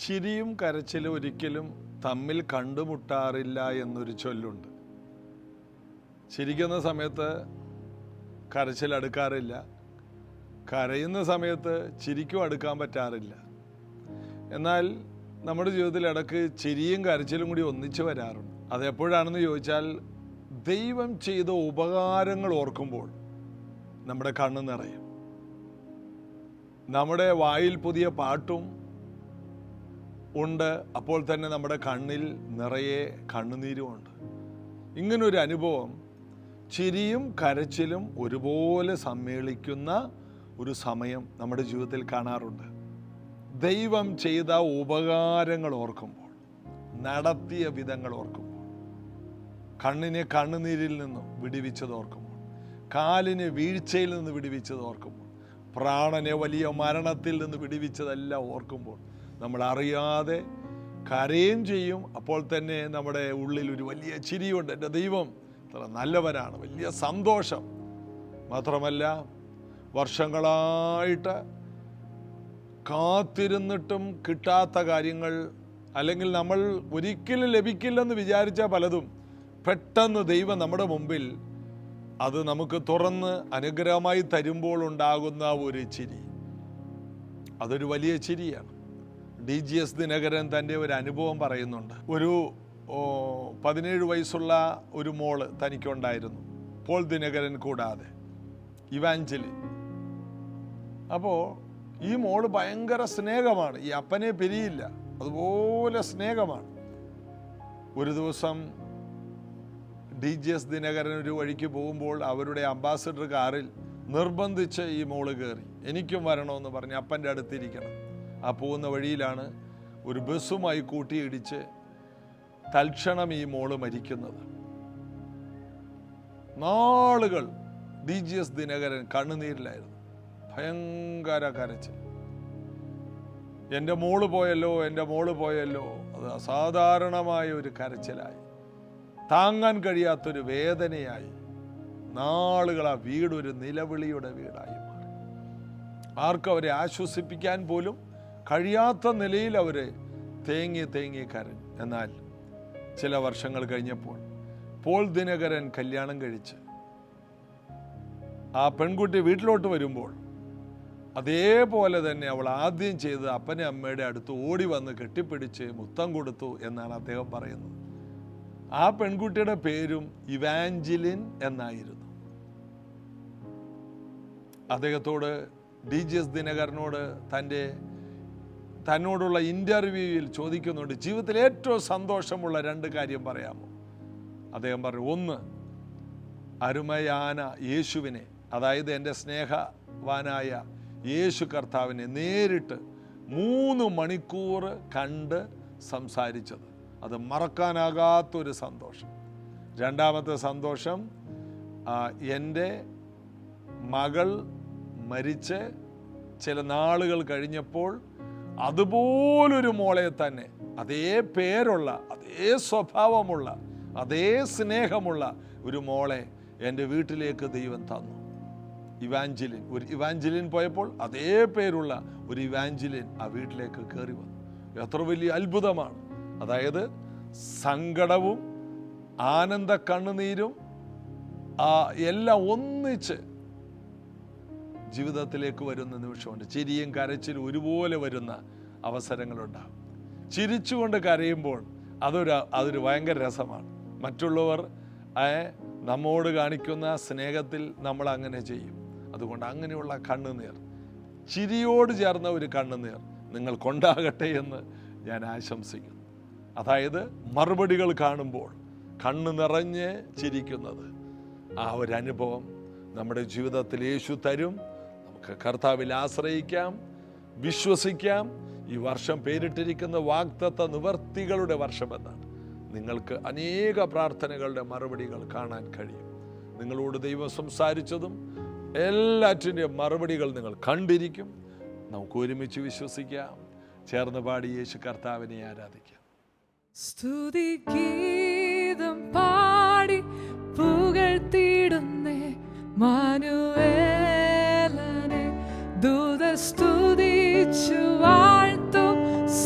ചിരിയും കരച്ചിലും ഒരിക്കലും തമ്മിൽ കണ്ടുമുട്ടാറില്ല എന്നൊരു ചൊല്ലുണ്ട്. ചിരിക്കുന്ന സമയത്ത് കരച്ചിൽ അടുക്കാറില്ല, കരയുന്ന സമയത്ത് ചിരിക്കും അടുക്കാൻ പറ്റാറില്ല. എന്നാൽ നമ്മുടെ ജീവിതത്തിൽ ഇടയ്ക്ക് ചിരിയും കരച്ചിലും കൂടി ഒന്നിച്ചു വരാറുണ്ട്. അതെപ്പോഴാണെന്ന് ചോദിച്ചാൽ, ദൈവം ചെയ്ത ഉപകാരങ്ങൾ ഓർക്കുമ്പോൾ നമ്മുടെ കണ്ണ് നിറയും. നമ്മുടെ വായിൽ പുതിയ പാട്ടും ഉണ്ട്, അപ്പോൾ തന്നെ നമ്മുടെ കണ്ണിൽ നിറയെ കണ്ണുനീരുമുണ്ട്. ഇങ്ങനൊരു അനുഭവം ചിരിയും കരച്ചിലും ഒരുപോലെ സമ്മേളിക്കുന്ന ഒരു സമയം നമ്മുടെ ജീവിതത്തിൽ കാണാറുണ്ട്. ദൈവം ചെയ്ത ഉപകാരങ്ങൾ ഓർക്കുമ്പോൾ, നടത്തിയ വിധങ്ങൾ ഓർക്കുമ്പോൾ, കണ്ണിനെ കണ്ണുനീരിൽ നിന്നും വിടുവിച്ചത് ഓർക്കുമ്പോൾ, കാലിനെ വീഴ്ചയിൽ നിന്ന് വിടുവിച്ചത് ഓർക്കുമ്പോൾ, പ്രാണനെ വലിയ മരണത്തിൽ നിന്ന് വിടുവിച്ചതെല്ലാം ഓർക്കുമ്പോൾ നമ്മൾ അറിയാതെ കരയും ചെയ്യും. അപ്പോൾ തന്നെ നമ്മുടെ ഉള്ളിൽ ഒരു വലിയ ചിരിയുണ്ട്. എൻ്റെ ദൈവം ഇത്ര നല്ലവനാണ്, വലിയ സന്തോഷം. മാത്രമല്ല, വർഷങ്ങളായിട്ട് കാത്തിരുന്നിട്ടും കിട്ടാത്ത കാര്യങ്ങൾ, അല്ലെങ്കിൽ നമ്മൾ ഒരിക്കലും ലഭിക്കില്ലെന്ന് വിചാരിച്ച പലതും പെട്ടെന്ന് ദൈവം നമ്മുടെ മുമ്പിൽ അത് നമുക്ക് തുറന്ന് അനുഗ്രഹമായി തരുമ്പോൾ ഉണ്ടാകുന്ന ഒരു ചിരി, അതൊരു വലിയ ചിരിയാണ്. DGS ദിനകരൻ തൻ്റെ ഒരു അനുഭവം പറയുന്നുണ്ട്. ഒരു 17 വയസ്സുള്ള ഒരു മോള് തനിക്കുണ്ടായിരുന്നു, പോൾ ദിനകരൻ കൂടാതെ, ഇവാഞ്ചലി. അപ്പോൾ ഈ മോള് ഭയങ്കര സ്നേഹമാണ്, ഈ അപ്പനെ പിരിയില്ല, അതുപോലെ സ്നേഹമാണ്. ഒരു ദിവസം DGS ദിനകരൻ ഒരു വഴിക്ക് പോകുമ്പോൾ അവരുടെ അംബാസഡർ കാറിൽ നിർബന്ധിച്ച് ഈ മോള് കയറി. എനിക്കും വരണമെന്ന് പറഞ്ഞ് അപ്പൻ്റെ അടുത്തിരിക്കണം. ആ പോകുന്ന വഴിയിലാണ് ഒരു ബസ്സുമായി കൂട്ടിയിടിച്ച് തൽക്ഷണം ഈ മോള് മരിക്കുന്നത്. നാളുകൾ DGS ദിനകരൻ കണ്ണുനീരിലായിരുന്നു, ഭയങ്കര കരച്ചിൽ. എൻ്റെ മോള് പോയല്ലോ, എൻ്റെ മോള് പോയല്ലോ. അത് അസാധാരണമായ ഒരു കരച്ചിലായി, താങ്ങാൻ കഴിയാത്തൊരു വേദനയായി. നാളുകൾ ആ വീടൊരു നിലവിളിയുടെ വീടായി മാറി. ആർക്കും അവരെ ആശ്വസിപ്പിക്കാൻ പോലും കഴിയാത്ത നിലയിൽ അവർ തേങ്ങി കരഞ്ഞു. എന്നാൽ ചില വർഷങ്ങൾ കഴിഞ്ഞപ്പോൾ പോൾ ദിനകരൻ കല്യാണം കഴിച്ച് ആ പെൺകുട്ടി വീട്ടിലോട്ട് വരുമ്പോൾ അതേപോലെ തന്നെ അവൾ ആദ്യം ചെയ്ത് അപ്പനെ അമ്മയുടെ അടുത്ത് ഓടി വന്ന് കെട്ടിപ്പിടിച്ച് മുത്തം കൊടുത്തു എന്നാണ് അദ്ദേഹം പറയുന്നത്. ആ പെൺകുട്ടിയുടെ പേരും ഇവാഞ്ചലിൻ എന്നായിരുന്നു. അദ്ദേഹത്തോട് DGS ദിനകരനോട് തന്നോടുള്ള ഇൻ്റർവ്യൂവിൽ ചോദിക്കുന്നുണ്ട്, ജീവിതത്തിൽ ഏറ്റവും സന്തോഷമുള്ള 2 കാര്യം പറയാമോ? അദ്ദേഹം പറഞ്ഞു, 1, അരുമയാന യേശുവിനെ, അതായത് എൻ്റെ സ്നേഹവാനായ യേശു കർത്താവിനെ നേരിട്ട് 3 മണിക്കൂർ കണ്ട് സംസാരിച്ചത്, അത് മറക്കാനാകാത്തൊരു സന്തോഷം. 2ാമത്തെ സന്തോഷം, എൻ്റെ മകൾ മരിച്ച് ചില നാളുകൾ കഴിഞ്ഞപ്പോൾ അതുപോലൊരു മോളെ തന്നെ, അതേ പേരുള്ള, അതേ സ്വഭാവമുള്ള, അതേ സ്നേഹമുള്ള ഒരു മോളെ എൻ്റെ വീട്ടിലേക്ക് ദൈവം തന്നു. ഇവാഞ്ചലിൻ, ഒരു ഇവാഞ്ചലിൻ പോയപ്പോൾ അതേ പേരുള്ള ഒരു ഇവാഞ്ചലിൻ ആ വീട്ടിലേക്ക് കയറി വന്നു. എത്ര വലിയ അത്ഭുതമാണ്! അതായത് സങ്കടവും ആനന്ദ കണ്ണുനീരും എല്ലാം ഒന്നിച്ച് ജീവിതത്തിലേക്ക് വരുന്ന നിമിഷമുണ്ട്. ചിരിയും കരച്ചിലും ഒരുപോലെ വരുന്ന അവസരങ്ങളുണ്ടാകും. ചിരിച്ചുകൊണ്ട് കരയുമ്പോൾ അതൊരു ഭയങ്കര രസമാണ്. മറ്റുള്ളവർ നമ്മോട് കാണിക്കുന്ന സ്നേഹത്തിൽ നമ്മൾ അങ്ങനെ ചെയ്യും. അതുകൊണ്ട് അങ്ങനെയുള്ള കണ്ണുനീർ, ചിരിയോട് ചേർന്ന ഒരു കണ്ണുനീർ നിങ്ങൾക്കുണ്ടാകട്ടെ എന്ന് ഞാൻ ആശംസിക്കുന്നു. അതായത് മറുപടികൾ കാണുമ്പോൾ കണ്ണ് നിറഞ്ഞ് ചിരിക്കുന്നത്, ആ ഒരു അനുഭവം നമ്മുടെ ജീവിതത്തിൽ യേശു തരും. നമുക്ക് കർത്താവിൽ ആശ്രയിക്കാം, വിശ്വസിക്കാം. ഈ വർഷം പേരിട്ടിരിക്കുന്ന വാഗ്ദത്ത നിവർത്തികളുടെ വർഷമെന്നാണ്. നിങ്ങൾക്ക് അനേക പ്രാർത്ഥനകളുടെ മറുപടികൾ കാണാൻ കഴിയും. നിങ്ങളോട് ദൈവം സംസാരിച്ചതും എല്ലാറ്റിൻ്റെയും മറുപടികൾ നിങ്ങൾ കണ്ടിരിക്കും. നമുക്ക് ഒരുമിച്ച് വിശ്വസിക്കാം, ചേർന്ന് പാടി യേശു കർത്താവിനെ ആരാധിക്കാം. സ്തുതിഗീതം പാടി പുകഴ്ത്തിടുന്നേ മാനുവേലനെ, ദൂതർ സ്തുതിച്ചു വാഴ്ത്തും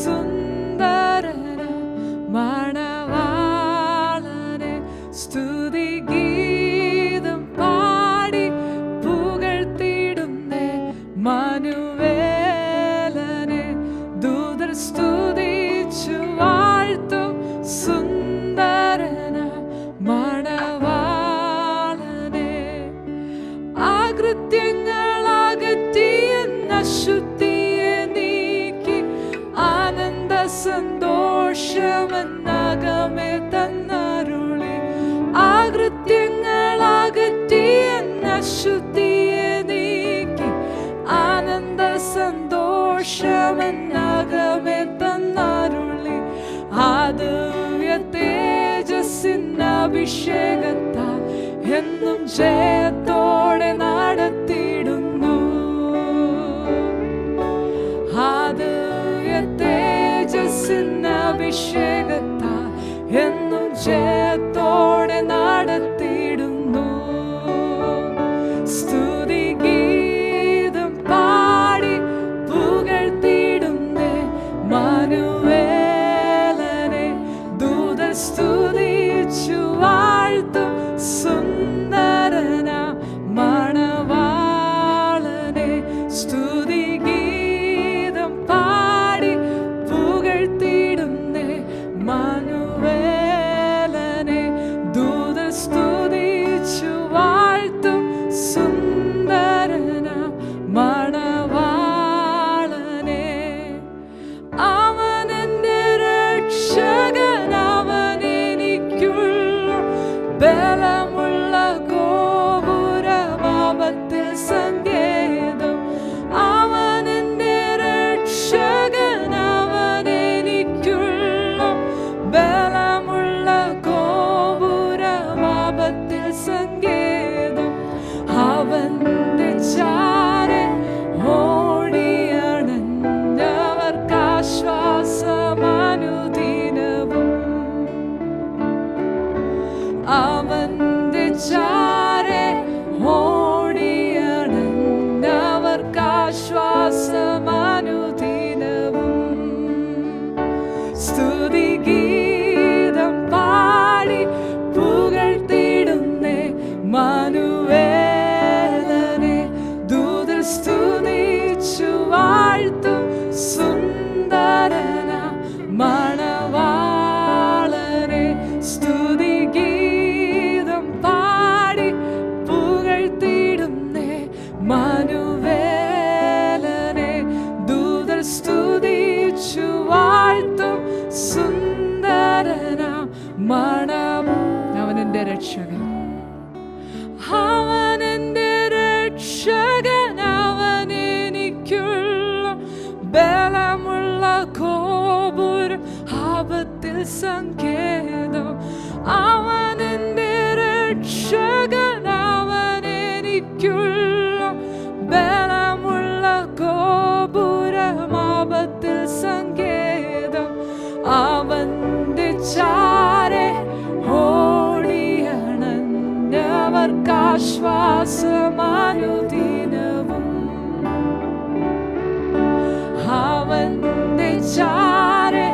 സുന്ദരനെ. സ്തുതിച്ചു വാഴ്ത്തും സുന്ദരന മണവാളനെ. അകൃത്യങ്ങൾ അകറ്റിയെന്ന ശുദ്ധിയെ നീക്കി ആനന്ദ സന്തോഷമെന്നകമേ തന്നരുളി. അകൃത്യങ്ങൾ അകറ്റിയെന്ന ശുദ്ധിയെ നീക്കി ആനന്ദ സന്തോഷമെന്നകമേ തന്നരുളി. ആദിവ്യ തേജസ്സിൻ അഭിഷേകത്താൽ എന്നും ജയത്തോടെ നടത്തിയിടുന്നു. ആദിവ്യ തേജസ്സിൻ അഭിഷേകത്താൽ എന്നും ജയത്തോടെ നടത്തിയിടുന്നു. സ്തുതിഗീതം പാടി പുകഴ്ത്തിയിടുന്നേ മാനുവേലനെ. ദൂതർ സ്തുതിച്ചു വാഴ്ത്തും സുന്ദരന മണവാളനെ. സ്തുതിഗീതം പാടി പുകഴ്ത്തിയിടുന്നേ മാനുവേലനെ. ദൂതർ സ്തുതിച്ചു വാഴ്ത്തും സുന്ദരന മണവാളനെ. അവനെന്റെ രക്ഷകൻ, അവനെനിക്കുള്ള ബലമുള്ള ഗോപുരമാപത്തിൽ സങ്കേതം. അവനെന്റെ രക്ഷകൻ, അവനെനിക്കുള്ള ബലമുള്ള ഗോപുരമാപത്തിൽ സങ്കേതം. അവന്റെ ചാരെ ഓടിയണഞ്ഞവർക്കാശ്വാസമനുദിനവും. അവന്റെ ചാരെ ഓടിയണഞ്ഞവർക്കാശ്വാസമനുദിനവും. സ്തുതിഗീതം പാടി പുകഴ്ത്തിയിടുന്നേ മാനുവേലനെ. ദൂതർ സ്തുതിച്ചു വാഴ്ത്തും സുന്ദരന മണവാളനെ. സ്തുതിഗീതം പാടി പുകഴ്ത്തിയിടുന്നേ മാനുവേലനെ. ദൂതർ സ്തുതിച്ചു വാഴ്ത്തും സുന്ദരന മണം. അവനെന്റെ രക്ഷകൻ, അവനെന്റെ രക്ഷകൻ, അവനെനിക്കുള്ള ബലമുള്ള ഗോപുരം ആപത്തിൽ സങ്കേതം. അവനെന്റെ രക്ഷകൻ, അവനെനിക്കുള്ള ബലമുള്ള ഗോപുരമാപത്തിൽ സങ്കേതം. അവന്റെ ചാരെ ഓടിയണഞ്ഞവർക്കാശ്വാസമനുദിനവും. അവന്റെ ചാരെ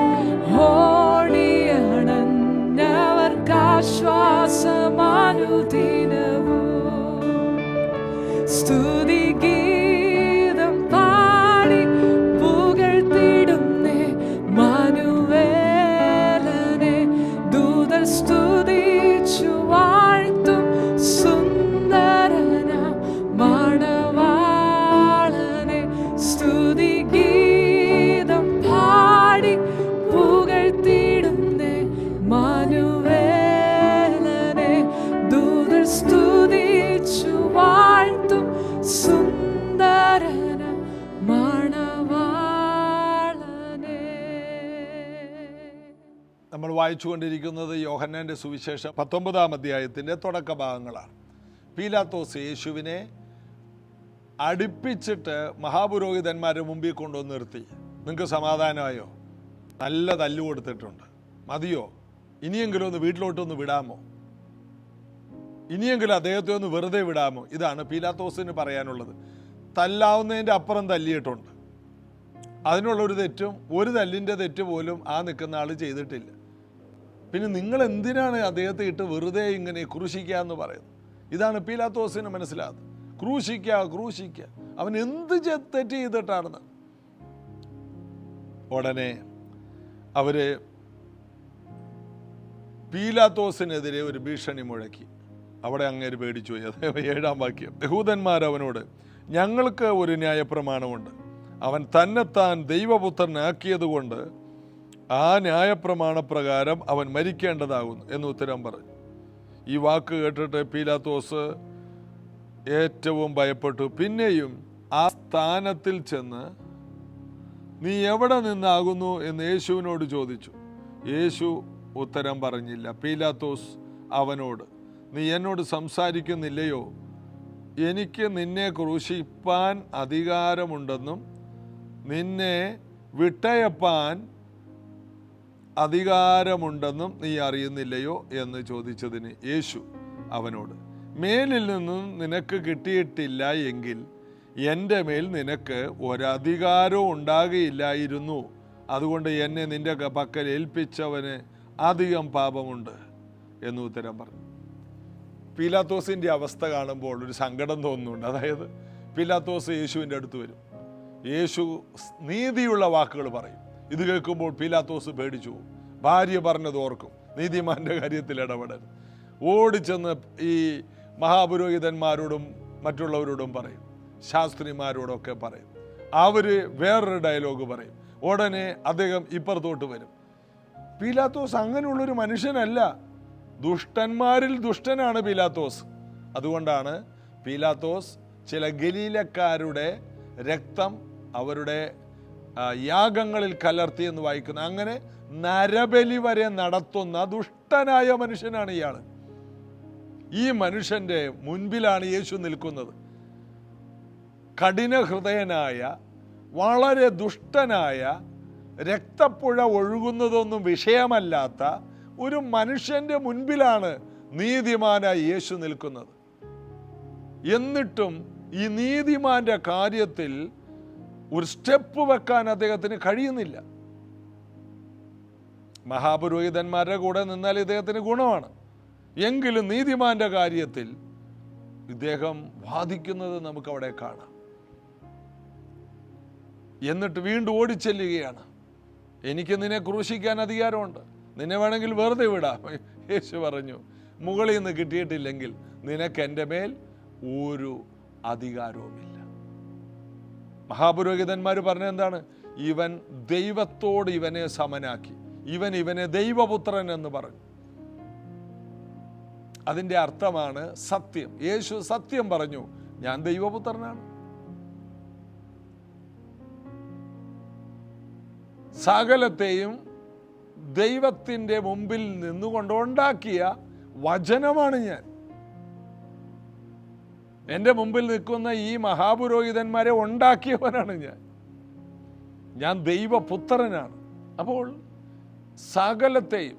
ഓടിയണഞ്ഞവർക്കാശ്വാസമനുദിനവും. സ്തുതിഗീതം പാടി പുകഴ്ത്തിയിടുന്നേ മാനുവേലനെ. ദൂതർ സ്തുതിച്ചു വാഴ്ത്തും സുന്ദരന മണവാളനെ. സ്തുതിഗീതം പാടി പുകഴ്ത്തിയിടുന്നേ മാനുവേലനെ. ദൂതർ സ്തുതിച്ചു വാഴ്ത്തും സുന്ദരന മണവാളനെ. നമ്മൾ വായിച്ചുകൊണ്ടിരിക്കുന്നത് യോഹന്നാൻ്റെ സുവിശേഷം 19-ാം അധ്യായത്തിൻ്റെ തുടക്ക ഭാഗങ്ങളാണ്. പീലാത്തോസ് യേശുവിനെ അടുപ്പിച്ചിട്ട് മഹാപുരോഹിതന്മാരുടെ മുമ്പിൽ കൊണ്ടുവന്ന് നിർത്തി. നിങ്ങൾക്ക് സമാധാനമായോ? നല്ല തല്ലു കൊടുത്തിട്ടുണ്ട്, മതിയോ? ഇനിയെങ്കിലും ഒന്ന് വീട്ടിലോട്ടൊന്ന് വിടാമോ? ഇനിയെങ്കിലും അദ്ദേഹത്തെ ഒന്ന് വെറുതെ വിടാമോ? ഇതാണ് പീലാത്തോസിന് പറയാനുള്ളത്. തല്ലാവുന്നതിൻ്റെ അപ്പുറം തല്ലിയിട്ടുണ്ട്. അതിനുള്ളൊരു തെറ്റും ഒരു തല്ലിൻ്റെ തെറ്റ് പോലും ആ നിൽക്കുന്ന ആൾ ചെയ്തിട്ടില്ല. പിന്നെ നിങ്ങൾ എന്തിനാണ് അദ്ദേഹത്തെ ഇട്ട് വെറുതെ ഇങ്ങനെ ക്രൂശിക്കുക എന്ന് പറയുന്നത്? ഇതാണ് പീലാത്തോസിന് മനസ്സിലാകുന്നത്. ക്രൂശിക്കുക. അവൻ എന്ത് തെറ്റ് ചെയ്തിട്ടാണെന്ന്. ഉടനെ അവർ പീലാത്തോസിനെതിരെ ഒരു ഭീഷണി മുഴക്കി. അവിടെ അങ്ങേര് പേടിച്ചു പോയി. അത് 7-ാം വാക്യം. യഹൂദന്മാർ അവനോട്, ഞങ്ങൾക്ക് ഒരു ന്യായപ്രമാണമുണ്ട്, അവൻ തന്നെത്താൻ ദൈവപുത്രനാക്കിയത് കൊണ്ട് ആ ന്യായപ്രമാണപ്രകാരം അവൻ മരിക്കേണ്ടതാകുന്നു എന്ന് ഉത്തരം പറഞ്ഞു. ഈ വാക്ക് കേട്ടിട്ട് പീലാത്തോസ് ഏറ്റവും ഭയപ്പെട്ടു. പിന്നെയും ആ സ്ഥാനത്തിൽ ചെന്ന്, നീ എവിടെ നിന്നാകുന്നു എന്ന് യേശുവിനോട് ചോദിച്ചു. യേശു ഉത്തരം പറഞ്ഞില്ല. പീലാത്തോസ് അവനോട്, നീ എന്നോട് സംസാരിക്കുന്നില്ലയോ? എനിക്ക് നിന്നെ ക്രൂശിപ്പാൻ അധികാരമുണ്ടെന്നും നിന്നെ വിട്ടയപ്പാൻ അധികാരമുണ്ടെന്നും നീ അറിയുന്നില്ലയോ എന്ന് ചോദിച്ചതിന് യേശു അവനോട്, മേലിൽ നിന്നും നിനക്ക് കിട്ടിയിട്ടില്ല എങ്കിൽ എൻ്റെ മേൽ നിനക്ക് ഒരധികാരവും ഉണ്ടാകുകയില്ലായിരുന്നു. അതുകൊണ്ട് എന്നെ നിന്റെ പക്കൽ ഏൽപ്പിച്ചവന് അധികം പാപമുണ്ട് എന്ന് ഉത്തരം പറഞ്ഞു. പീലാത്തോസിൻ്റെ അവസ്ഥ കാണുമ്പോൾ ഒരു സങ്കടം തോന്നുന്നുണ്ട്. അതായത് പീലാത്തോസ് യേശുവിൻ്റെ അടുത്ത് വരും, യേശു നീതിയുള്ള വാക്കുകൾ പറയും. ഇത് കേൾക്കുമ്പോൾ പീലാത്തോസ് പേടിച്ചു പോകും. ഭാര്യ പറഞ്ഞത് ഓർക്കും, നീതിമാന്റെ കാര്യത്തിൽ ഇടപെടരുത്. ഓടിച്ചെന്ന് ഈ മഹാപുരോഹിതന്മാരോടും മറ്റുള്ളവരോടും പറയും, ശാസ്ത്രിമാരോടൊക്കെ പറയും. അവർ വേറൊരു ഡയലോഗ് പറയും. ഉടനെ അദ്ദേഹം ഇപ്പുറത്തോട്ട് വരും. പീലാത്തോസ് അങ്ങനെയുള്ളൊരു മനുഷ്യനല്ല, ദുഷ്ടന്മാരിൽ ദുഷ്ടനാണ് പീലാത്തോസ്. അതുകൊണ്ടാണ് പീലാത്തോസ് ചില ഗലീലക്കാരുടെ രക്തം അവരുടെ യാഗങ്ങളിൽ കലർത്തി എന്ന് വായിക്കുന്നു. അങ്ങനെ നരബലി വരെ നടത്തുന്ന ദുഷ്ടനായ മനുഷ്യനാണ് ഇയാൾ. ഈ മനുഷ്യൻ്റെ മുൻപിലാണ് യേശു നിൽക്കുന്നത്. കഠിന ഹൃദയനായ, വളരെ ദുഷ്ടനായ, രക്തപ്പുഴ ഒഴുകുന്നതൊന്നും വിഷയമല്ലാത്ത ഒരു മനുഷ്യൻ്റെ മുൻപിലാണ് നീതിമാനായി യേശു നിൽക്കുന്നത്. എന്നിട്ടും ഈ നീതിമാന്റെ കാര്യത്തിൽ ഒരു സ്റ്റെപ്പ് വെക്കാൻ അദ്ദേഹത്തിന് കഴിയുന്നില്ല. മഹാപുരോഹിതന്മാരുടെ കൂടെ നിന്നാൽ ഇദ്ദേഹത്തിന് ഗുണമാണ്. എങ്കിലും നീതിമാന്റെ കാര്യത്തിൽ ഇദ്ദേഹം വാദിക്കുന്നത് നമുക്കവിടെ കാണാം. എന്നിട്ട് വീണ്ടും ഓടിച്ചെല്ലുകയാണ്. എനിക്ക് നിന്നെ ക്രൂശിക്കാൻ അധികാരമുണ്ട്, നിന്നെ വേണമെങ്കിൽ വെറുതെ വിടാം. യേശു പറഞ്ഞു, മുകളിൽ നിന്ന് കിട്ടിയിട്ടില്ലെങ്കിൽ നിനക്ക് എൻ്റെ മേൽ ഒരു അധികാരവുമില്ല. മഹാപുരോഹിതന്മാർ പറഞ്ഞ എന്താണ്? ഇവൻ ദൈവത്തോട് ഇവനെ സമനാക്കി, ഇവനെ ദൈവപുത്രൻ എന്ന് പറഞ്ഞു. അതിൻ്റെ അർത്ഥമാണ് സത്യം. യേശു സത്യം പറഞ്ഞു, ഞാൻ ദൈവപുത്രനാണ്. സകലത്തെയും ദൈവത്തിൻ്റെ മുമ്പിൽ നിന്നുകൊണ്ടുണ്ടാക്കിയ വചനമാണ് ഞാൻ. എൻ്റെ മുമ്പിൽ നിൽക്കുന്ന ഈ മഹാപുരോഹിതന്മാരെ ഉണ്ടാക്കിയവനാണ് ഞാൻ ദൈവപുത്രനാണ്. അപ്പോൾ സകലത്തെയും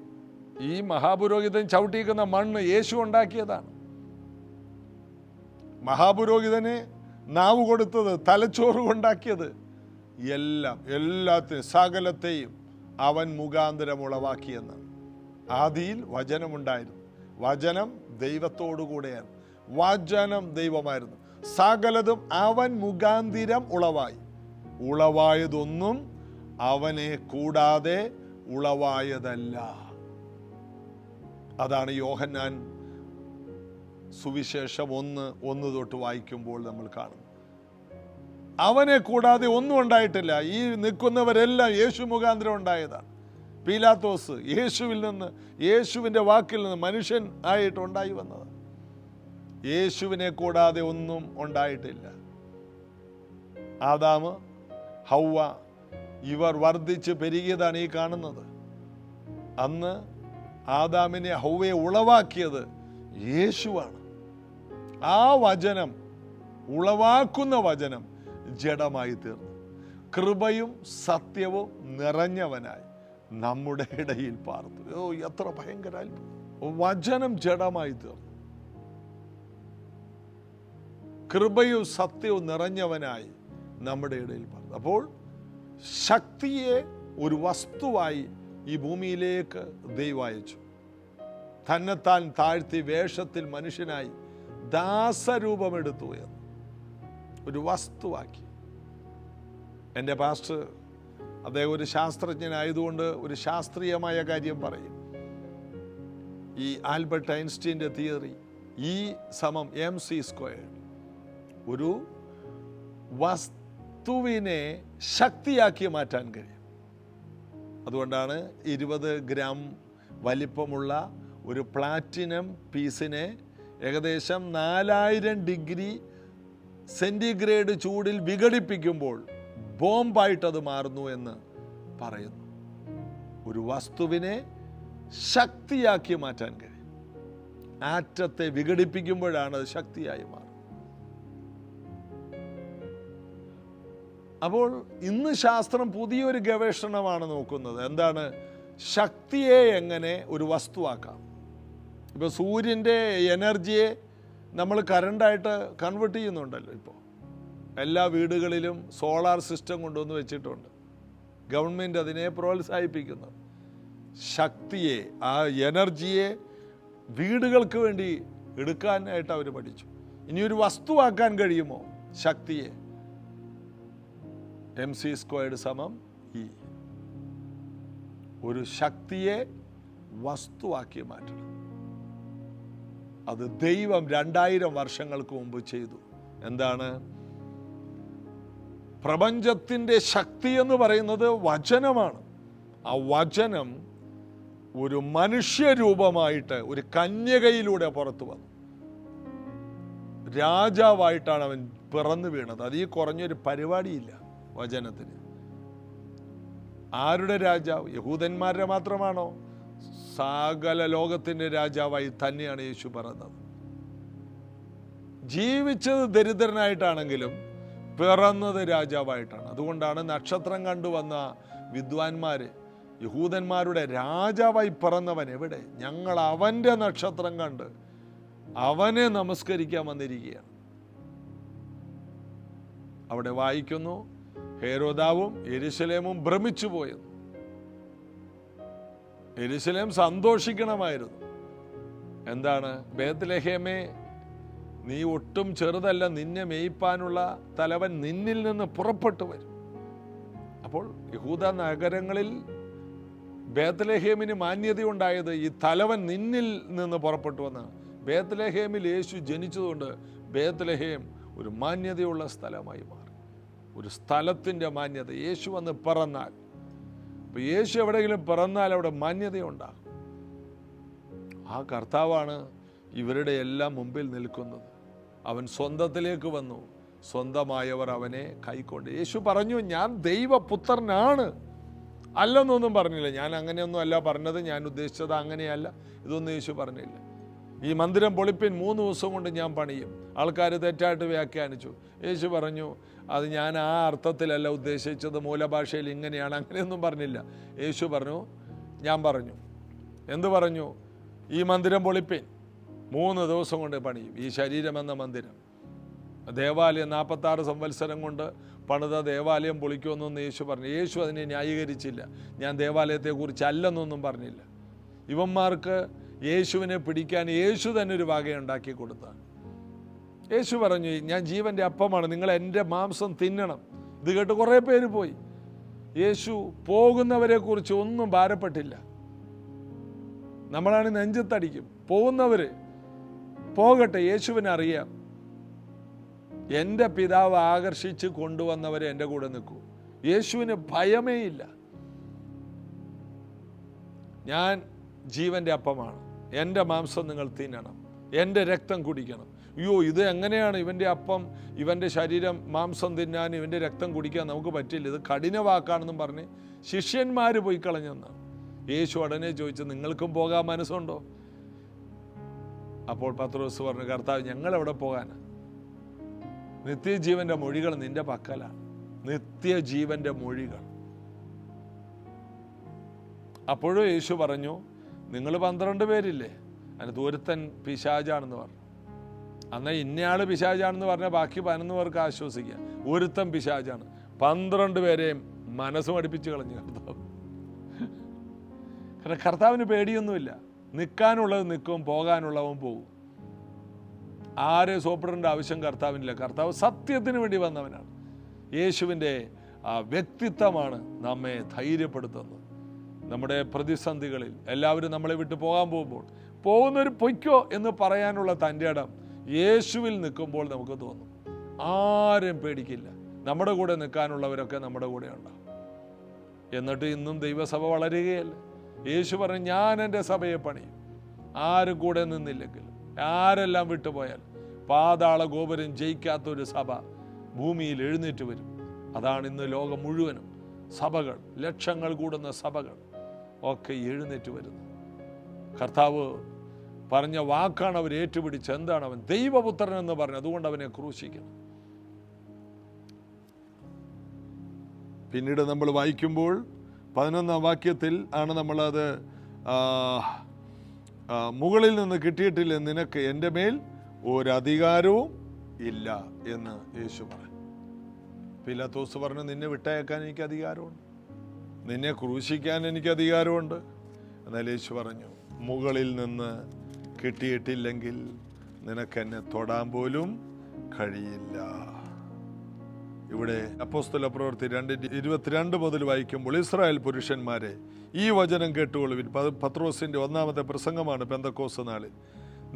ഈ മഹാപുരോഹിതൻ ചവിട്ടിയിരിക്കുന്ന മണ്ണ് യേശു ഉണ്ടാക്കിയതാണ്. മഹാപുരോഹിതനെ നാവ് കൊടുത്തത്, തലച്ചോറ് ഉണ്ടാക്കിയത്, എല്ലാത്തിനും സകലത്തെയും അവൻ മുഖാന്തരം ഉളവാക്കിയെന്നാണ്. ആദിയിൽ വചനമുണ്ടായിരുന്നു, വചനം ദൈവത്തോടു കൂടെയാണ്, വചനം ദൈവമായിരുന്നു. സകലതും അവൻ മുഖാന്തിരം ഉളവായതൊന്നും അവനെ കൂടാതെ ഉളവായതല്ല. അതാണ് യോഹന്നാൻ സുവിശേഷം 1:1 തൊട്ട് വായിക്കുമ്പോൾ നമ്മൾ കാണും. അവനെ കൂടാതെ ഒന്നും ഉണ്ടായിട്ടില്ല. ഈ നിൽക്കുന്നവരെല്ലാം യേശു മുഖാന്തരം ഉണ്ടായതാണ്. പീലാത്തോസ് യേശുവിൽ നിന്ന്, യേശുവിൻ്റെ വാക്കിൽ നിന്ന് മനുഷ്യൻ ആയിട്ട് ഉണ്ടായി വന്നത്. യേശുവിനെ കൂടാതെ ഒന്നും ഉണ്ടായിട്ടില്ല. ആദാമ്, ഹൗവ ഇവർ വർദ്ധിച്ച് പെരുകിയതാണ് ഈ കാണുന്നത്. അന്ന് ആദാമിനെ ഹൗവയെ ഉളവാക്കിയത് യേശുവാണ്. ആ വചനം, ഉളവാക്കുന്ന വചനം ജഡമായി തീർന്നു, കൃപയും സത്യവും നിറഞ്ഞവനായി നമ്മുടെ ഇടയിൽ പാർത്തു. എത്ര ഭയങ്കര അത്ഭുതം! വചനം ജഡമായി തീർന്നു, കൃപയും സത്യവും നിറഞ്ഞവനായി നമ്മുടെ ഇടയിൽ പാർത്തു. അപ്പോൾ ശക്തിയെ ഒരു വസ്തുവായി ഈ ഭൂമിയിലേക്ക് ദൈവം അയച്ചു. തന്നെത്താൻ താഴ്ത്തി വേഷത്തിൽ മനുഷ്യനായി ദാസരൂപമെടുത്തു എന്ന് ഒരു വസ്തുവാക്കി. എൻ്റെ പാസ്റ്റർ അദ്ദേഹം ഒരു ശാസ്ത്രജ്ഞനായതുകൊണ്ട് ഒരു ശാസ്ത്രീയമായ കാര്യം പറയും. ഈ ആൽബർട്ട് ഐൻസ്റ്റീൻ്റെ തിയറി E=mc². ഒരു വസ്തുവിനെ ശക്തിയാക്കി മാറ്റാൻ കഴിയും. അതുകൊണ്ടാണ് 20 ഗ്രാം വലിപ്പമുള്ള ഒരു പ്ലാറ്റിനം പീസിനെ ഏകദേശം 4000 ഡിഗ്രി സെൻറ്റിഗ്രേഡ് ചൂടിൽ വിഘടിപ്പിക്കുമ്പോൾ ബോംബായിട്ടത് മാറുന്നു എന്ന് പറയുന്നു. ഒരു വസ്തുവിനെ ശക്തിയാക്കി മാറ്റാൻ കഴിയും. ആറ്റത്തെ വിഘടിപ്പിക്കുമ്പോഴാണ് അത് ശക്തിയായി മാറുന്നത്. അപ്പോൾ ഇന്ന് ശാസ്ത്രം പുതിയൊരു ഗവേഷണമാണ് നോക്കുന്നത്. എന്താണ്? ശക്തിയെ എങ്ങനെ ഒരു വസ്തുവാക്കാം. ഇപ്പോൾ സൂര്യൻ്റെ എനർജിയെ നമ്മൾ കറണ്ടായിട്ട് കൺവേർട്ട് ചെയ്യുന്നുണ്ടല്ലോ. ഇപ്പോൾ എല്ലാ വീടുകളിലും സോളാർ സിസ്റ്റം കൊണ്ടുവന്ന് വെച്ചിട്ടുണ്ട്. ഗവൺമെൻറ് അതിനെ പ്രോത്സാഹിപ്പിക്കുന്നു. ശക്തിയെ, ആ എനർജിയെ വീടുകൾക്ക് വേണ്ടി എടുക്കാനായിട്ട് അവർ പഠിച്ചു. ഇനിയൊരു വസ്തുവാക്കാൻ കഴിയുമോ ശക്തിയെ? mc² E. ഒരു ശക്തിയെ വസ്തുവാക്കി മാറ്റണം. അത് ദൈവം 2000 വർഷങ്ങൾക്ക് മുമ്പ് ചെയ്തു. എന്താണ്? പ്രപഞ്ചത്തിൻ്റെ ശക്തി എന്ന് പറയുന്നത് വചനമാണ്. ആ വചനം ഒരു മനുഷ്യരൂപമായിട്ട് ഒരു കന്യകയിലൂടെ പുറത്തു വന്നു. രാജാവായിട്ടാണ് അവൻ പിറന്നു വീണത്. അത് ഈ കുറഞ്ഞൊരു പരിപാടിയില്ല വചനത്തിന്. ആരുടെ രാജാവ്? യഹൂദന്മാരുടെ മാത്രമാണോ? സകല ലോകത്തിൻ്റെ രാജാവായി തന്നെയാണ് യേശു പറഞ്ഞത്. ജീവിച്ചത് ദരിദ്രനായിട്ടാണെങ്കിലും പിറന്നത് രാജാവായിട്ടാണ്. അതുകൊണ്ടാണ് നക്ഷത്രം കണ്ടുവന്ന വിദ്വാൻമാര് യഹൂദന്മാരുടെ രാജാവായി പിറന്നവൻ എവിടെ? ഞങ്ങൾ അവൻ്റെ നക്ഷത്രം കണ്ട് അവനെ നമസ്കരിക്കാൻ വന്നിരിക്കുകയാണ്. അവിടെ വായിക്കുന്നു, ഹേരോദാവും യെരുശലേമും ഭ്രമിച്ചു പോയെന്ന്. യെരുശലേം സന്തോഷിക്കണമായിരുന്നു. എന്താണ്? ബേത്ലഹേമേ, നീ ഒട്ടും ചെറുതല്ല, നിന്നെ മേയ്പ്പാനുള്ള തലവൻ നിന്നിൽ നിന്ന് പുറപ്പെട്ടു വരും. അപ്പോൾ യഹൂദ നഗരങ്ങളിൽ ബേത്ലഹേമിന് മാന്യതയുണ്ടായത് ഈ തലവൻ നിന്നിൽ നിന്ന് പുറപ്പെട്ടു വന്നാണ്. ബേത്ലഹേമിൽ യേശു ജനിച്ചതുകൊണ്ട് ബേത്ലഹേം ഒരു മാന്യതയുള്ള സ്ഥലമായി മാറി. ഒരു സ്ഥലത്തിൻ്റെ മാന്യത. യേശു വന്ന് പിറന്നാൽ, അപ്പോൾ യേശു എവിടെയെങ്കിലും പിറന്നാൽ അവിടെ മാന്യതയുണ്ടാകും. ആ കർത്താവാണ് ഇവരുടെ എല്ലാം മുമ്പിൽ നിൽക്കുന്നത്. അവൻ സ്വന്തത്തിലേക്ക് വന്നു, സ്വന്തമായവർ അവനെ കൈക്കൊണ്ട്. യേശു പറഞ്ഞു, ഞാൻ ദൈവപുത്രനാണ്. അല്ലെന്നൊന്നും പറഞ്ഞില്ല. ഞാൻ അങ്ങനെയൊന്നും അല്ല പറഞ്ഞത്, ഞാൻ ഉദ്ദേശിച്ചത് അങ്ങനെയല്ല, ഇതൊന്നും യേശു പറഞ്ഞില്ല. ഈ മന്ദിരം പൊളിപ്പിൻ, 3 ദിവസം കൊണ്ട് ഞാൻ പണിയും. ആൾക്കാർ തെറ്റായിട്ട് വ്യാഖ്യാനിച്ചു. യേശു പറഞ്ഞു, അത് ഞാൻ ആ അർത്ഥത്തിലല്ല ഉദ്ദേശിച്ചത്, മൂലഭാഷയിൽ ഇങ്ങനെയാണ്, അങ്ങനെയൊന്നും പറഞ്ഞില്ല. യേശു പറഞ്ഞു, ഞാൻ പറഞ്ഞു. എന്തു പറഞ്ഞു? ഈ മന്ദിരം പൊളിപ്പിൻ, 3 ദിവസം കൊണ്ട് പണിയും. ഈ ശരീരം എന്ന മന്ദിരം, ദേവാലയം 46 സംവത്സരം കൊണ്ട് പണിത ദേവാലയം പൊളിക്കുമെന്നൊന്നും യേശു പറഞ്ഞു. യേശു അതിനെ ന്യായീകരിച്ചില്ല. ഞാൻ ദേവാലയത്തെക്കുറിച്ച് അല്ലെന്നൊന്നും പറഞ്ഞില്ല. ഇവന്മാർക്ക് യേശുവിനെ പിടിക്കാൻ യേശു തന്നെ ഒരു വകയുണ്ടാക്കി കൊടുത്താണ്. യേശു പറഞ്ഞു, ഞാൻ ജീവൻ്റെ അപ്പമാണ്, നിങ്ങൾ എൻ്റെ മാംസം തിന്നണം. ഇത് കേട്ട് കുറേ പേര് പോയി. യേശു പോകുന്നവരെ കുറിച്ച് ഒന്നും ഭാരപ്പെട്ടില്ല. നമ്മളാണ് നെഞ്ചത്തടിക്കും. പോകുന്നവർ പോകട്ടെ, യേശുവിനെ അറിയാം. എൻ്റെ പിതാവ് ആകർഷിച്ച് കൊണ്ടുവന്നവരെ എൻ്റെ കൂടെ നിൽക്കൂ. യേശുവിന് ഭയമേ ഇല്ല. ഞാൻ ജീവൻ്റെ അപ്പമാണ്, എൻ്റെ മാംസം നിങ്ങൾ തിന്നണം, എൻ്റെ രക്തം കുടിക്കണം. അയ്യോ, ഇത് എങ്ങനെയാണ് ഇവൻ്റെ അപ്പം, ഇവൻ്റെ ശരീരം മാംസം തിന്നാൻ, ഇവൻ്റെ രക്തം കുടിക്കാൻ നമുക്ക് പറ്റില്ല, ഇത് കഠിന വാക്കാണെന്നും പറഞ്ഞ് ശിഷ്യന്മാർ പോയി കളഞ്ഞെന്നാണ്. യേശു ഉടനെ ചോദിച്ചു, നിങ്ങൾക്കും പോകാൻ മനസ്സുണ്ടോ? അപ്പോൾ പത്രോസ് പറഞ്ഞു, കർത്താവ്, ഞങ്ങൾ എവിടെ പോകാനാണ്? നിത്യജീവൻ്റെ മൊഴികൾ നിന്റെ പക്കലാണ്. നിത്യജീവൻ്റെ മൊഴികൾ. അപ്പോഴും യേശു പറഞ്ഞു, നിങ്ങൾ 12 പേരില്ലേ, അതിന് ഒരുത്തൻ പിശാചാണെന്ന് പറഞ്ഞു. എന്നാൽ ഇന്നയാൾ പിശാചാണെന്ന് പറഞ്ഞാൽ ബാക്കി 11 പേർക്ക് ആശ്വസിക്കാം. ഒരുത്തൻ പിശാചാണ്. 12 പേരെയും മനസ്സ് മടിപ്പിച്ച് കളഞ്ഞു കർത്താവ്. കാരണം കർത്താവിന് പേടിയൊന്നുമില്ല. നിൽക്കാനുള്ളത് നിൽക്കും, പോകാനുള്ളവൻ പോകും. ആരെ സോപ്പിടേണ്ട ആവശ്യം കർത്താവിനില്ല. കർത്താവ് സത്യത്തിന് വേണ്ടി വന്നവനാണ്. യേശുവിൻ്റെ ആ വ്യക്തിത്വമാണ് നമ്മെ ധൈര്യപ്പെടുത്തുന്നത്. നമ്മുടെ പ്രതിസന്ധികളിൽ എല്ലാവരും നമ്മളെ വിട്ട് പോകാൻ പോകുമ്പോൾ പോകുന്നൊരു പൊയ്ക്കോ എന്ന് പറയാനുള്ള തൻ്റെ ഇടം യേശുവിൽ നിൽക്കുമ്പോൾ നമുക്ക് തോന്നും. ആരും പേടിക്കില്ല, നമ്മുടെ കൂടെ നിൽക്കാനുള്ളവരൊക്കെ നമ്മുടെ കൂടെ ഉണ്ടാവും. എന്നിട്ട് ഇന്നും ദൈവസഭ വളരുകയല്ല. യേശു പറഞ്ഞു, ഞാൻ എൻ്റെ സഭയെ പണിയും. ആരും കൂടെ നിന്നില്ലെങ്കിലും, ആരെല്ലാം വിട്ടുപോയാൽ പാതാള ഗോപുരം ജയിക്കാത്തൊരു സഭ ഭൂമിയിൽ എഴുന്നേറ്റ് വരും. അതാണ് ഇന്ന് ലോകം മുഴുവനും സഭകൾ, ലക്ഷങ്ങൾ കൂടുന്ന സഭകൾ ഒക്കെ എഴുന്നേറ്റ് വരുന്നു. കർത്താവ് പറഞ്ഞ വാക്കാണ് അവർ ഏറ്റുപിടിച്ച്. എന്താണ് അവൻ? ദൈവപുത്രൻ എന്ന് പറഞ്ഞു. അതുകൊണ്ട് അവനെ ക്രൂശിക്കണം. പിന്നീട് നമ്മൾ വായിക്കുമ്പോൾ 11-ാം വാക്യത്തിൽ ആണ് നമ്മളത് മുകളിൽ നിന്ന് കിട്ടിയിട്ടില്ല നിനക്ക് എൻ്റെ മേൽ ഒരധികാരവും ഇല്ല എന്ന് യേശു പറഞ്ഞു. പീലാത്തോസ് പറഞ്ഞു, നിന്നെ വിട്ടയക്കാൻ എനിക്ക് അധികാരമുണ്ട്, നിന്നെ ക്രൂശിക്കാൻ എനിക്ക് അധികാരമുണ്ട്. എന്നാൽ യേശു പറഞ്ഞു, മുകളിൽ നിന്ന് കിട്ടിയിട്ടില്ലെങ്കിൽ നിനക്കെന്നെ തൊടാൻ പോലും കഴിയില്ല. ഇവിടെ അപ്പോസ്തല പ്രവൃത്തി 2:22 മുതൽ വായിക്കുമ്പോൾ, ഇസ്രായേൽ പുരുഷന്മാരെ ഈ വചനം കേട്ടുകൊള്ളുവിൻ. പത്രോസിന്റെ 1-ാമത്തെ പ്രസംഗമാണ് പെന്തക്കോസ്ത് നാളിൽ.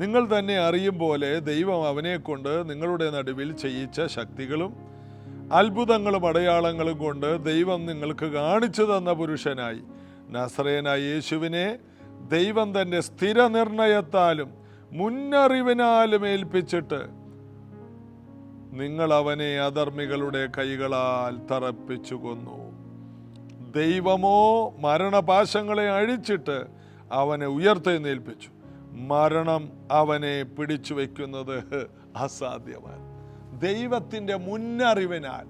നിങ്ങൾ തന്നെ അറിയും പോലെ ദൈവം അവനെ കൊണ്ട് നിങ്ങളുടെ നടുവിൽ ചെയ്യിച്ച ശക്തികളും അത്ഭുതങ്ങളും അടയാളങ്ങളും കൊണ്ട് ദൈവം നിങ്ങൾക്ക് കാണിച്ചു തന്ന പുരുഷനായി നസറേയനായ യേശുവിനെ ദൈവം തന്റെ സ്ഥിരനിർണയത്താലും മുന്നറിവിനാലും ഏൽപ്പിച്ചിട്ട് നിങ്ങൾ അവനെ അധർമ്മികളുടെ കൈകളാൽ തറപ്പിച്ചു കൊന്നു. ദൈവമോ മരണപാശങ്ങളെ അഴിച്ചിട്ട് അവനെ ഉയർത്തെഴുന്നേൽപ്പിച്ചു. മരണം അവനെ പിടിച്ചു വയ്ക്കുന്നത് അസാധ്യമാണ്. ദൈവത്തിൻ്റെ മുന്നറിവിനാൽ,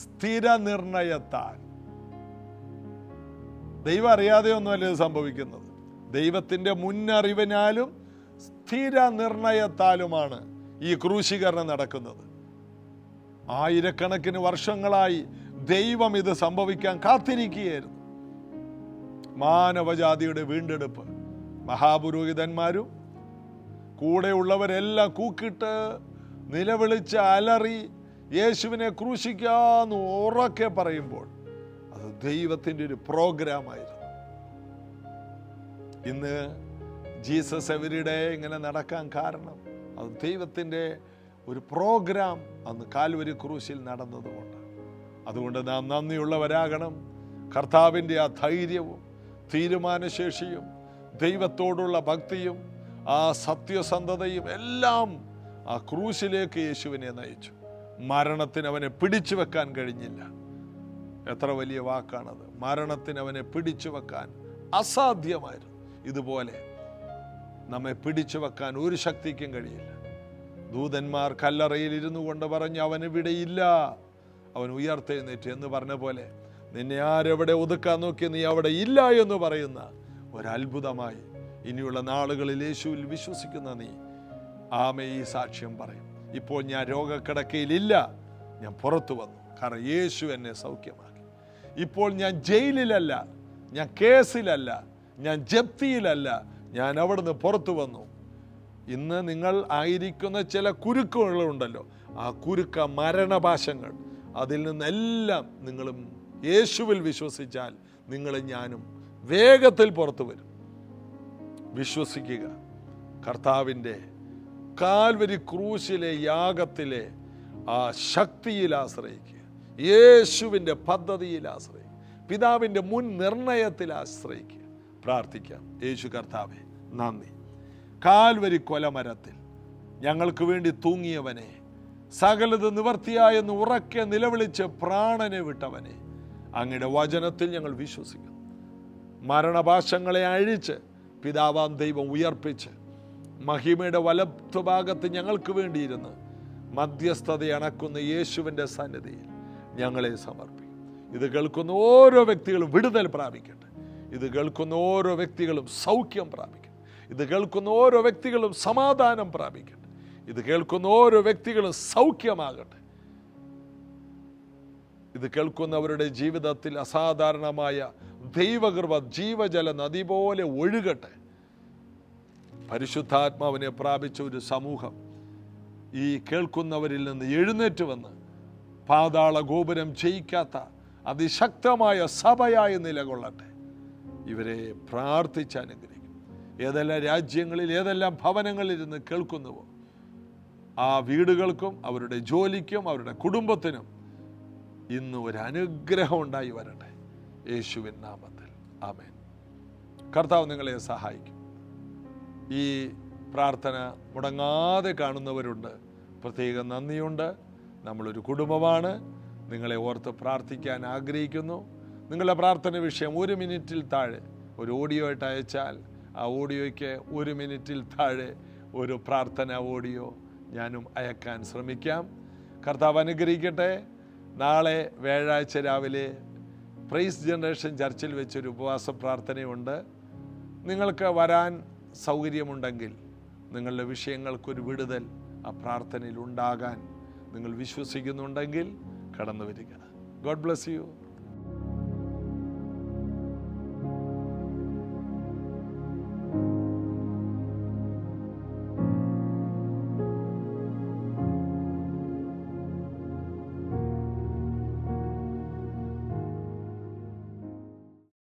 സ്ഥിരനിർണയത്താൽ. ദൈവം അറിയാതെ ഒന്നുമല്ല ഇത് സംഭവിക്കുന്നത്. ദൈവത്തിൻ്റെ മുന്നറിവിനാലും സ്ഥിരനിർണയത്താലുമാണ് ഈ ക്രൂശീകരണം നടക്കുന്നത്. ആയിരക്കണക്കിന് വർഷങ്ങളായി ദൈവം ഇത് സംഭവിക്കാൻ കാത്തിരിക്കുകയായിരുന്നു. മാനവജാതിയുടെ വീണ്ടെടുപ്പ്. മഹാപുരോഹിതന്മാരും കൂടെയുള്ളവരെല്ലാം കൂക്കിട്ട് നിലവിളിച്ച് അലറി യേശുവിനെ ക്രൂശിക്കാന്ന് ഉറക്കെ പറയുമ്പോൾ അത് ദൈവത്തിൻ്റെ ഒരു പ്രോഗ്രാമായിരുന്നു. ഇന്ന് ജീസസ് എവരിഡേ ഇങ്ങനെ നടക്കാൻ കാരണം അത് ദൈവത്തിൻ്റെ ഒരു പ്രോഗ്രാം അന്ന് കാൽവരി ക്രൂശിൽ നടന്നതുകൊണ്ട്. അതുകൊണ്ട് നാം നന്ദിയുള്ളവരാകണം. കർത്താവിൻ്റെ ആ ധൈര്യവും തീരുമാനശേഷിയും ദൈവത്തോടുള്ള ഭക്തിയും ആ സത്യസന്ധതയും എല്ലാം ആ ക്രൂശിലേക്ക് യേശുവിനെ നയിച്ചു. മരണത്തിന് അവനെ പിടിച്ചു വെക്കാൻ കഴിഞ്ഞില്ല. എത്ര വലിയ വാക്കാണത്! മരണത്തിന് അവനെ പിടിച്ചു വെക്കാൻ അസാധ്യമായിരുന്നു. ഇതുപോലെ നമ്മെ പിടിച്ചു വെക്കാൻ ഒരു ശക്തിക്കും കഴിയില്ല. ദൂതന്മാർ കല്ലറയിൽ ഇരുന്നു കൊണ്ട് പറഞ്ഞു, അവനിവിടെയില്ല, അവൻ ഉയർത്തെഴുന്നേറ്റ് എന്ന് പറഞ്ഞ പോലെ നിന്നെ ആരെവിടെ ഒതുക്കാൻ നോക്കി നീ അവിടെ ഇല്ല എന്ന് പറയുന്ന ഒരത്ഭുതമായി ഇനിയുള്ള നാളുകളിൽ യേശുവിൽ വിശ്വസിക്കുന്ന നീ ആമേ ഈ സാക്ഷ്യം പറയും. ഇപ്പോൾ ഞാൻ രോഗക്കിടക്കയിലില്ല, ഞാൻ പുറത്തു വന്നു, കാരണം യേശു എന്നെ സൗഖ്യമാക്കി. ഇപ്പോൾ ഞാൻ ജയിലിലല്ല, ഞാൻ കേസിലല്ല, ഞാൻ ജപ്തിയിലല്ല, ഞാൻ അവിടുന്ന് പുറത്തു വന്നു. ഇന്ന് നിങ്ങൾ ആയിരിക്കുന്ന ചില കുരുക്കുകളുണ്ടല്ലോ, ആ കുരുക്ക മരണപാശങ്ങൾ, അതിൽ നിന്നെല്ലാം നിങ്ങളും യേശുവിൽ വിശ്വസിച്ചാൽ നിങ്ങളും ഞാനും വേഗത്തിൽ പുറത്തു വരും. വിശ്വസിക്കുക. കർത്താവിൻ്റെ കാൽവരി ക്രൂശിലെ യാഗത്തിലെ ആ ശക്തിയിൽ ആശ്രയിക്കുക. യേശുവിൻ്റെ പദ്ധതിയിൽ ആശ്രയിക്കുക. പിതാവിൻ്റെ മുൻ നിർണയത്തിൽ ആശ്രയിക്കുക. പ്രാർത്ഥിക്കാം. യേശു കർത്താവേ, നന്ദി. കാൽവരി കൊലമരത്തിൽ ഞങ്ങൾക്ക് വേണ്ടി തൂങ്ങിയവനെ, സകലത് നിവർത്തിയായെന്ന് ഉറക്കെ നിലവിളിച്ച് പ്രാണനെ വിട്ടവനെ, അങ്ങയുടെ വചനത്തിൽ ഞങ്ങൾ വിശ്വസിക്കുന്നു. മരണപാശങ്ങളെ അഴിച്ച് പിതാവാം ദൈവം ഉയർപ്പിച്ച് മഹിമയുടെ വലത്തുഭാഗത്ത് ഞങ്ങൾക്ക് വേണ്ടിയിരുന്ന് മധ്യസ്ഥത അണക്കുന്ന യേശുവിൻ്റെ സന്നിധിയിൽ ഞങ്ങളെ സമർപ്പിക്കും. ഇത് കേൾക്കുന്ന ഓരോ വ്യക്തികളും വിടുതൽ പ്രാപിക്കട്ടെ. ഇത് കേൾക്കുന്ന ഓരോ വ്യക്തികളും സൗഖ്യം പ്രാപിക്കട്ടെ. ഇത് കേൾക്കുന്ന ഓരോ വ്യക്തികളും സമാധാനം പ്രാപിക്കട്ടെ. ഇത് കേൾക്കുന്ന ഓരോ വ്യക്തികളും സൗഖ്യമാകട്ടെ. ഇത് കേൾക്കുന്നവരുടെ ജീവിതത്തിൽ അസാധാരണമായ ദൈവകൃപ ജീവജല നദി പോലെ ഒഴുകട്ടെ. പരിശുദ്ധാത്മാവിനെ പ്രാപിച്ച ഒരു സമൂഹം ഈ കേൾക്കുന്നവരിൽ നിന്ന് എഴുന്നേറ്റ് വന്ന് പാതാള ഗോപുരം ജയിക്കാത്ത അതിശക്തമായ സഭയായി നിലകൊള്ളട്ടെ. ഇവരെ പ്രാർത്ഥിച്ച് അനുഗ്രഹിക്കും. ഏതെല്ലാം രാജ്യങ്ങളിൽ, ഏതെല്ലാം ഭവനങ്ങളിലിരുന്ന് കേൾക്കുന്നുവോ ആ വീടുകൾക്കും അവരുടെ ജോലിക്കും അവരുടെ കുടുംബത്തിനും ഇന്ന് ഒരു അനുഗ്രഹം ഉണ്ടായി വരട്ടെ, യേശുവിൻ നാമത്തിൽ. ആമേൻ. കർത്താവ് നിങ്ങളെ സഹായിക്കും. ഈ പ്രാർത്ഥന മുടങ്ങാതെ കാണുന്നവരുണ്ട്, പ്രത്യേകം നന്ദിയുണ്ട്. നമ്മളൊരു കുടുംബമാണ്. നിങ്ങളെ ഓർത്ത് പ്രാർത്ഥിക്കാൻ ആഗ്രഹിക്കുന്നു. നിങ്ങളുടെ പ്രാർത്ഥന വിഷയം 1 മിനിറ്റിൽ താഴെ ഒരു ഓഡിയോ ആയിട്ട് അയച്ചാൽ ആ ഓഡിയോയ്ക്ക് 1 മിനിറ്റിൽ താഴെ ഒരു പ്രാർത്ഥന ഓഡിയോ ഞാനും അയക്കാൻ ശ്രമിക്കാം. കർത്താവ് അനുഗ്രഹിക്കട്ടെ. നാളെ വ്യാഴാഴ്ച രാവിലെ പ്രൈസ് ജനറേഷൻ ചർച്ചിൽ വെച്ചൊരു ഉപവാസ പ്രാർത്ഥനയുണ്ട്. നിങ്ങൾക്ക് വരാൻ സൗകര്യമുണ്ടെങ്കിൽ നിങ്ങളുടെ വിഷയങ്ങൾക്കൊരു വിടുതൽ ആ പ്രാർത്ഥനയിൽ ഉണ്ടാകാൻ നിങ്ങൾ വിശ്വസിക്കുന്നുണ്ടെങ്കിൽ കടന്നു വരിക. God bless you.